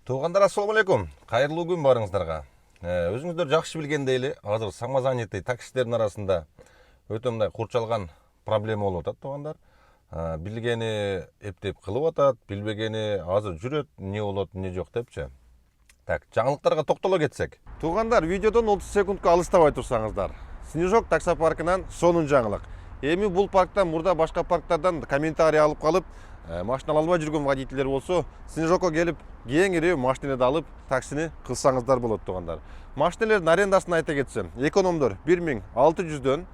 Туугандар, ассаламу алейкум. Кайырлуу күн барыңыздарга. Өзүңүздөр жакшы билгендей эле, азыр самозанятый таксистердин арасында өтө мындай курчалган проблема болуп атат, туугандар. Билгени эптеп кылып атат, билбегени азыр жүрөт, эмне болот, эмне жок депчи. Так, жаңылыктарга токтоло кетсек. Туугандар, видеодон 30 секундка алыстабай турсаңыздар. Снежок таксопаркынан сонун жаңылык. Эми бул парктан мурда башка парктардан комментарий алып калып, машина албай жүргөн водительдер болсо, Снежокко келип, кеңири машинени алып, таксини кылсаңыздар болот, туугандар. Машинелердин арендасын айта кетсем, экономдор 1600дөн,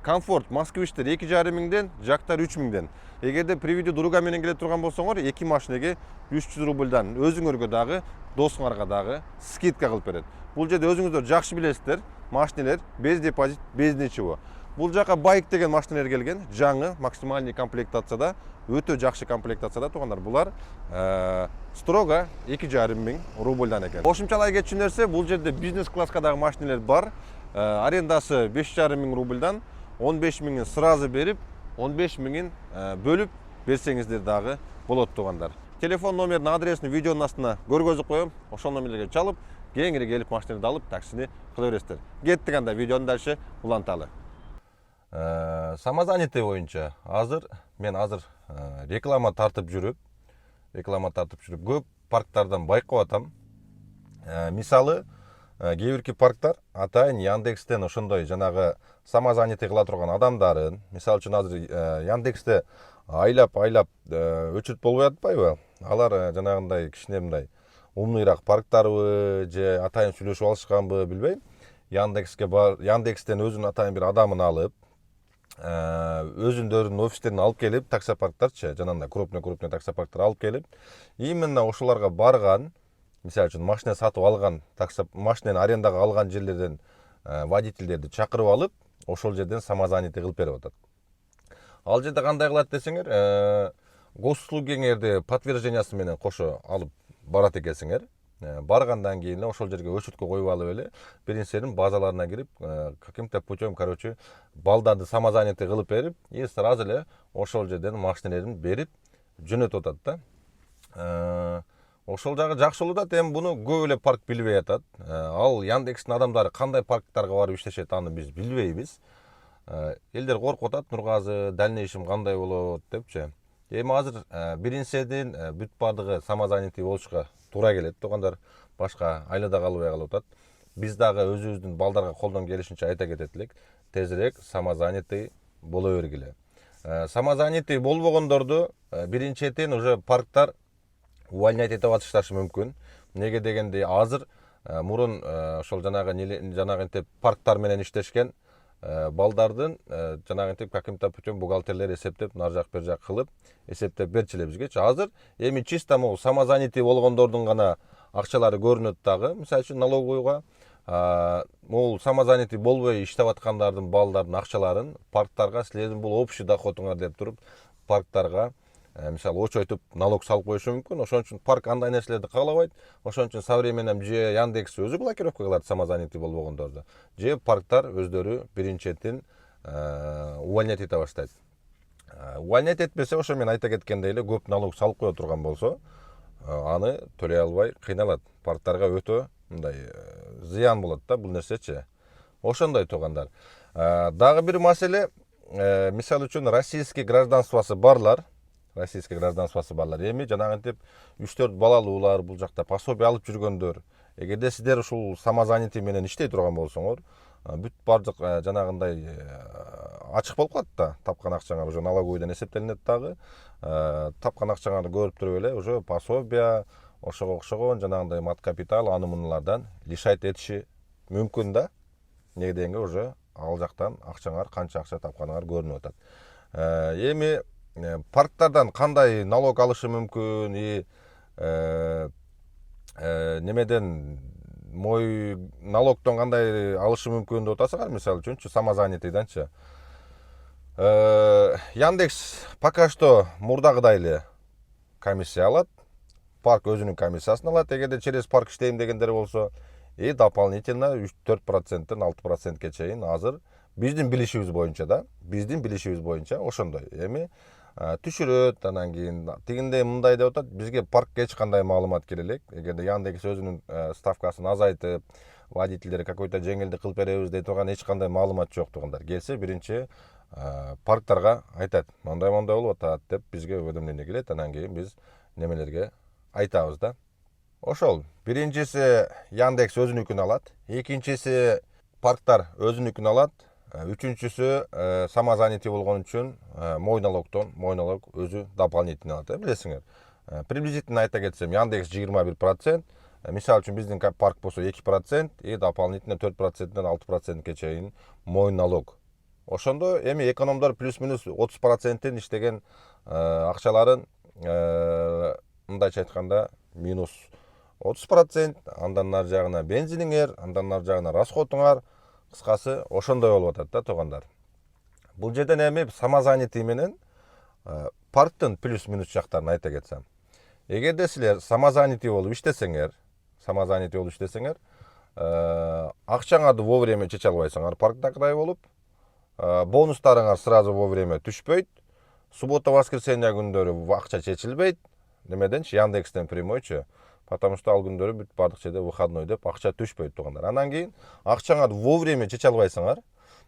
комфорт москвичтер 2500ден, жактар 3000ден. Эгерде приведи друга менен келе турган болсоңор, 2 машинеге 300 рубльдан өзүңөргө дагы, досуңарга дагы скидка кылып берет. Бул жерде өзүңүздөр жакшы билесиздер, машинелер без депозит, без ничего. Бул жака байк деген машинелер келген, жаңы, максимальный комплектацияда, өтө жакшы комплектацияда, туугандар. Булар строго 2500 рубльдан экен. Кошумчалай кетчү нерсе, бул жерде бизнес класскадагы машинелер бар. Арендасы 5500 рубльдан 15000 сразу берип, 15000 бөлүп берсеңиздер дагы болот, туугандар. Телефон номерин, адресин видеонун астына көргөзүп коем. Ошол номерлерге чалып, кеңири келип машинени алып, таксини кыла бересиздер. Кеттик анда видеонун дальше уланталы. Самозанятый боюнча мен реклама тартып жүрүп көп парктардан байкап атам. Мисалы, кээ бирки парктар атайын Яндекстен ошондой жанагы самозанятый кыла турган адамдарын, мисалы үчүн азыр Яндексте айлап өчүрүп болбой атпайбы? Алар жанагындай кичине мындай умныйраак парктарбы же атайын сүйлөшүп алышканбы билбейм. Яндекстен өзүнүн атайын бир адамын алып, өзүндөрүнүн офистерин алып келип, таксопарктарчы, жанагындай крупный таксопарктар алып келип, именно ошолорго барган, мисалы үчүн машина сатып алган, машинени арендага алган жерлерден водительдерди чакырып алып, ошол жерден самозанятый кылып берип атат. Ал жерде кандай кылат десеңер, госуслугеңерди подтверждениясы менен кошо алып барат экенсиңер. Баргандан кийин ошол жерге өчүрткө коюп алып эле, биринчиден базаларына кирип, каким-то путем, балдарды самозанятый кылып берип, и сразу эле ошол жерден машинелерин берип жөнөтүп атат да. Ошол жагы жакшы болуп атат. Эми буну көп эле парк билбей атат. Ал Яндекстин адамдары кандай парктарга барып иштешет, аны биз билбейбиз. Элдер коркуп атат, Нургазы, дальнейшем кандай болот депчи. Эми азыр биринчиден бүт бардыгы самозанятый болушка туура келет, туугандар. Башка айлада калбай калып атат. Биз дагы өзүбүздүн балдарга колдон келишинче айта кетет элек, тезирээк самозанятый боло бергиле. Самозанятый болбогондорду биринчиден уже парктар увольнять этип атышташы мүмкүн. Неге дегенде азыр мурун ошол жанагы парктар менен иштешкен балдардын жанагы каким-то путем бухгалтерлер эсептеп, нар жак бер жак кылып эсептеп берчиле бизгечи. Азыр эми чисто могу самозанятый болгондордун гана акчалары көрүнөт дагы. Мисалы үчүн налоговойго могу самозанятый болбой иштеп аткандардын балдардын акчаларын парктарга силердин бул общий доходуңар деп туруп парктарга мисалы очойтуп налог салып коюшу мүмкүн. Ошон үчүн парк андай нерселерди каалабайт. Ошон үчүн со временем же Яндекс өзү блокировка кылат самозанятый болбогондорду, же парктар өздөрү биринчиден увольнять эте баштайт. Увольнять этпесе, ошо мен айта кеткендей эле, көп налог салып кое турган болсо, аны төлөй албай кыйналат. Парктарга өтө мындай зыян болот да бул нерсечи. Ошондой, туугандар. Дагы бир маселе, мисалы үчүн российский гражданствосы барлар, эми жанагынтип 3-4 балалуулар, бул жакта пособие алып жүргөндөр, эгерде сиздер ушул самозанятый менен иштей турган болсоңор, бүт бардык жанагындай ачык болуп калат да. Тапкан акчаңар уже налоговойдон эсептелинет дагы. Тапкан акчаңарды көрүп туруп эле уже пособие, ошого окшогон жанагындай мат капитал, аны мунулардан лишайт этиши мүмкүн да. Неге дегенде уже ал жактан акчаңар, канча акча тапканыңар көрүнүп атат. Эми парктардан кандай налог алышы мүмкүн, немеден налогтон кандай алышы мүмкүн деп атасыңар, мисалы үчүнчү самозанятыйданчы. Яндекс пока что мурдагыдай эле комиссия алат. Парк өзүнүн комиссиясын алат. Эгерде через парк иштейм дегендер болсо, дополнительно 3-4%-тен 6%-ке чейин азыр биздин билишибиз боюнча ошондой. Эми түшүрөт, анан кийин тигиндей мындай деп атат, бизге паркка эч кандай маалымат келе элек. Эгерде Яндекс өзүнүн ставкасын азайтып, водительдерге какой-то жеңилдик кылып беребиз дей турган эч кандай маалымат жок туугандар. Келсе биринчи парктарга айтат, мондай болуп атат деп бизге уведомление келет, анан кийин биз немелерге айтабыз да. Ошол биринчиси Яндекс өзүнүкүн алат, экинчиси парктар өзүнүкүн алат, үчүнчүсү самозанятый болгон үчүн мой налог өзү дополнительный алат. Билесиңер, приблизительно айта кетсем, Яндекс 21%, мисалы үчүн биздин парк болсо 2% и дополнительно 4%ден 6%ке чейин мой налог. Ошондо эми экономдор плюс-минус 30%тен иштеген акчаларын мындайча айтканда минус 30%, андан нар жагына бензиниңер, андан нар жагына расходуңар, кыскасы ошондой болуп атат да туугандар. Бул жерден эми самозанятый менен парктын плюс-минус жактарын айта кетсем. Эгерде силер самозанятый болуп иштесеңер, акчаңарды вовремя чече албайсыңар парктагыдай болуп, бонустарыңар сразу вовремя түшпөйт, суббота воскресенье күндөрү акча чечилбейт, немеденчи Яндекстен прямойчу, потому что ал күндөрү бүт бардык жерде выходной деп акча түшпөйт туугандар. Андан кийин акчаңарды вовремя чече албайсыңар.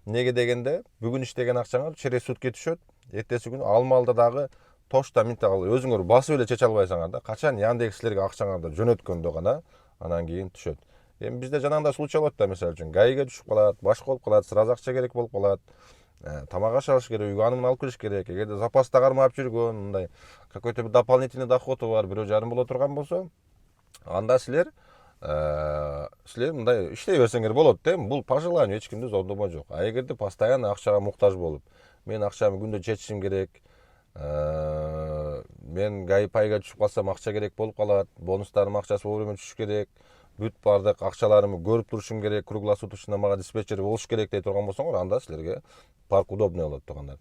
Неге дегенде, бүгүн иштеген акчаңар через сутки түшөт, эртеси күнү алмалда дагы тошта минтагалы өзүңөр басып эле чече албайсыңар да. Качан Яндекс силерге акчаңарды жөнөткөндө гана анан кийин түшөт. Эми бизде жанагындай случай болот да, мисалы үчүн ГАИге түшүп калат, башка болуп калат, сразу акча керек болуп калат. Тамак аш алыш керек, үйгө анын алып кириш керек. Эгерде запаста кармап жүргөн, мындай какой-то bir дополнительный доходу бар, 1,5 боло турган болсо, анда силер мындай иштей берсеңер болот да. Бул по желанию, эч кимдин зордомо жок. А эгерде постоянно акчага муктаж болуп, мен акчамы күндө чечишим керек, мен ГАИ пайга түшүп калсам акча керек болуп калат, бонустарым акчасы вовремя түшүш керек, бүт бардык акчаларымы көрүп турушум керек, круглосуточно мага диспетчер болуш керек дей турган болсоңор, анда силерге парк удобный болот туугандар.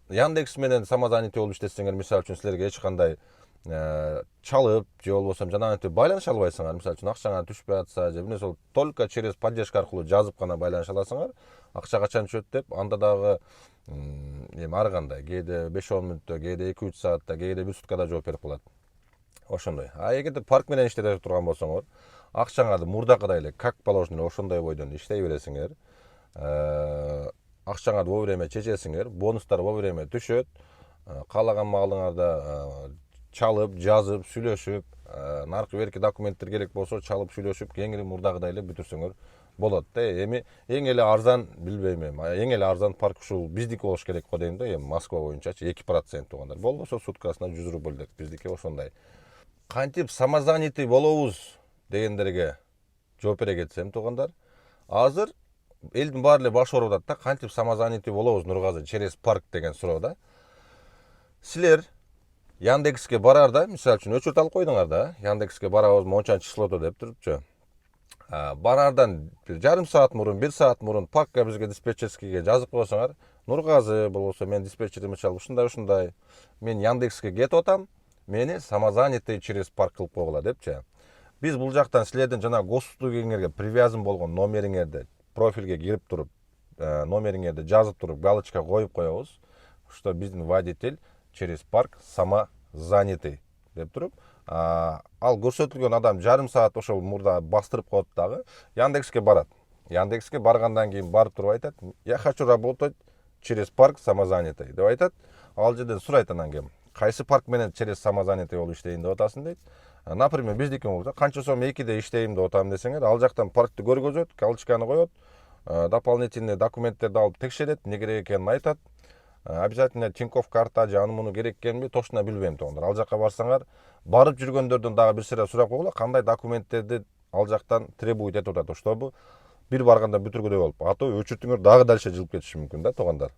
Яндекс менен самозанятый болуп иштесеңер, мисалы үчүн силерге эч кандай чалып же болбосо жанагынтип байланыша албайсыңар. Мисалы үчүн акчаңар түшпөй атса, же эмне сол только через поддержка аркылуу жазып гана байланыша аласыңар. Акча качан түшөт деп, анда дагы эми ар кандай, кээде 5-10 мүнөттө, кээде 2-3 саатта, кээде 1 суткада жооп берип калат. Ошондой. А эгерде парк менен иштете турган болсоңор, акчаңарды мурдакыдай эле как положено ошондой бойдон иштей бересиңер. Акчаңарды вовремя чечесиңер, бонустар вовремя түшөт, каалаган маалыңарда чалып, жазып, сүйлөшүп, наркы берки документтер керек болсо чалып, сүйлөшүп, кеңири мурдагыдай эле бүтүрсөңөр болот да. Эми эң эле арзан, билбейм эми, эң эле арзан парк ушул биздики болуш керек го дейм да, эми Москва боюнчачы 2% туугандар. Болбосо суткасына 100 рубль деп, биздики ошондой. Кантип самозанятый болобуз дегендерге жооп бере кетсем туугандар, азыр элдин баары эле башы ооруп атат да, кантип самозанятый болобуз Нургазы через парк деген суроо да. Силер Яндекске барарда, мисалы үчүн өчүрт алып койдуңар да, Яндекске барабыз мончанчы числото деп турупчу. Барардан жарым саат мурун, 1 саат мурун паркка бизге диспетчерскийге жазып койсоңар, Нургазы болбосо мен диспетчерим чалып ушундай, мен Яндекске кетип атам, мени самозанятый через парк кылып койгула депчи. Биз бул жактан силердин жана госуслугиңерге привязан болгон номериңерди профилге кирип туруп, номериңерди жазып туруп, галочка коюп коебуз, что биздин водитель через парк самозанятый деп туруп, ал көрсөтүлгөн адам жарым саат ошол мурда бастырып коет дагы, Яндекске барат. Яндекске баргандан кийин барып туруп айтат, я хочу работать через парк самозанятый деп айтат. Ал жерден сурайт анан кийин, кайсы парк менен через самозанятый болуп иштейин деп атасың дейт. Например, биздики болсо канча сом 2де иштейм деп атам десеңер, ал жактан паркты көргөзөт, галочканы коет, дополнительный документтерди алып текшерет, эмне керек экенин айтат. Обязательно Тинькофф карта же аны муну керек экенби точно билбейм туугандар. Ал жакка барсаңар, барып жүргөндөрдөн дагы бир сыйра сурап койгула, кандай документтерди ал жактан требует этип атат, чтобы бир барганда бүтүргүдөй болуп, а то өчүртүңөр дагы дальше жылып кетиши мүмкүн да туугандар.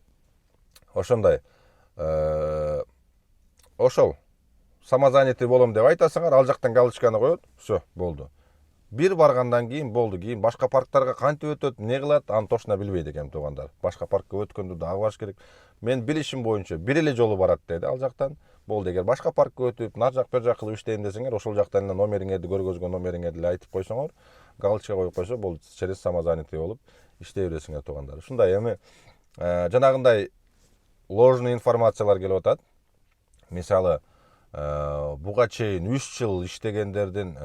Ошондой. Ошол самозанятый болом деп айтасыңар, ал жактан галочканы коет, все, болду. Бир баргандан кийин болду, кийин башка парктарга кантип өтөт, эмне кылат, аны точно билбейт экенм туугандар. Башка паркка өткөндө дагы барыш керек. Мен билишим боюнча бир эле жолу барат деди ал жактан. Болду, эгер башка паркка өтүп, нар жак бер жак кылып иштейм десеңер, ошол жактан эле номериңерди көргөзгөн номериңерди эле айтып койсоңор, галочка коюп койсо, болду, через самозанятый болуп иштей бересиңер туугандар. Ушундай эми жанагындай ложный информациялар келип атат. мисалы буга чейин 3 жыл иштегендердин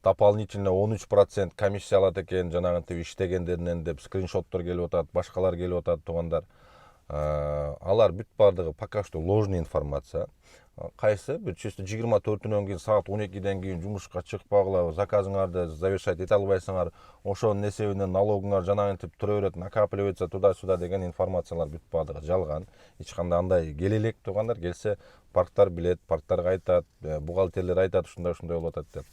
дополнительно 13% комиссия алат экен, жанагынтип иштегендеринен деп скриншоттор келип атат, башкалар келип атат туугандар. Алар бүт бардыгы пока что ложный информация. Кайсы бир чисто 24-төн кийин саат 12ден кийин жумушка чыкпагыла, заказыңарды завершать эте албайсыңар, ошонун эсебинен налогуңар жанагынтип тура берет, накапливается туда-сюда деген информациялар бүт бардыгы жалган. Эч кандай андай келе элек туугандар, келсе парктар билет, парктарга айтат, бухгалтерлер айтат, ушундай болуп атат деп.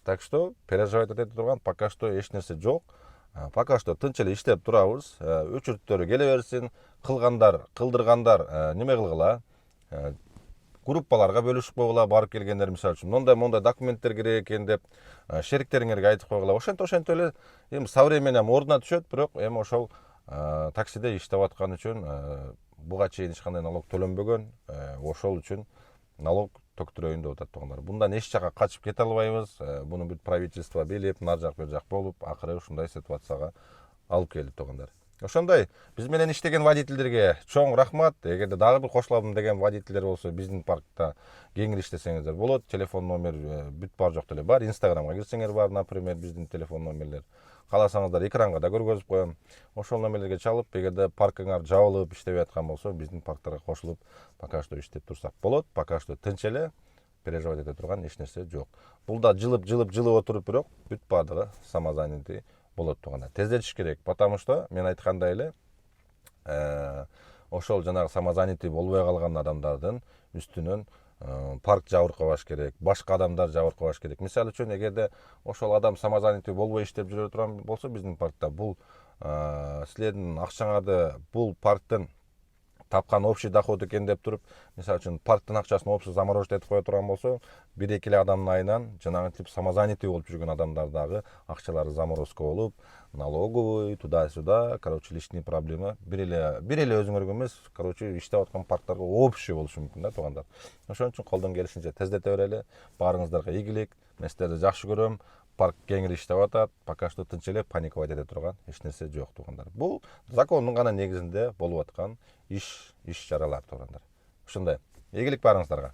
Так что переживать эте турган пока что эч нерсе жок. Пока что тынч эле иштеп турабыз. Өчүрүттөрү келе берсин, кылдыргандар неме кылгыла? Группаларга бөлүшүп койгула, барып келгендер мисалы үчүн мондай документтер керек экен деп шериктериңерге айтып койгула. Ошентип эле эми со временем ордуна түшөт, бирок эми ошол таксиде иштеп аткан үчүн буга чейин эч кандай налог төлөнбөгөн, ошол үчүн налог төктүрөйүн деп атат туугандар. Bundan эч жака качып кете албайбыз. Буну бүт правительство билип, нар жак бер жак болуп, акыры ушундай ситуацияга алып келди туугандар. Ошондой биз менен иштеген водительдерге чоң рахмат. Эгерде дагы бир кошулам деген водительдер болсо, биздин паркта кеңири иштесеңиздер болот. Телефон номер бүт бар жок деле бар. Инстаграмга кирсеңер бар, например, биздин телефон номерлер. Кааласаңыздар экранга да көргөзүп коем. Ошол номерлерге чалып, эгерде паркыңар жабылып иштебей аткан болсо, биздин парктарга кошулуп, пока что иштеп турсак болот. Пока что тынч эле, переживать эте турган эч нерсе жок. Бул да жылып отуруп, бирок бүт бардыгы самозанятый болот туугандар. Тездетиш керек, потому что мен айткандай эле ошол жанагы самозанятый болбой калган адамдардын үстүнөн парк жабыркабаш керек, башка адамдар жабыркабаш керек. Мисалы үчүн эгерде ошол адам самозанятый болбой иштеп жүрө турган болсо биздин паркта, бул силердин акчаңарды бул парктын тапкан общий доход экен деп туруп, мисалы үчүн парктын акчасын общий заморозить этип кое турган болсо, 1-2 эле адамдын айынан жанагынтип самозанятый болуп жүргөн адамдар дагы акчалары заморозка болуп, налоговый, туда-сюда, короче, лишний проблема. Бир эле өзүңөргө эмес, короче, иштеп аткан парктарга общий болушу мүмкүн да туугандар. Ошон үчүн колдон келишинче тездете берели. Баарыңыздарга ийгилик. Мен силерди жакшы көрөм. Парк кеңири иштеп атат. Пока что тынч эле паниковать эте турган эч нерсе жок туугандар. Бул закондун гана негизинде болуп аткан иш чаралар туугандар. Ушундай. Ийгилик баарыңыздарга.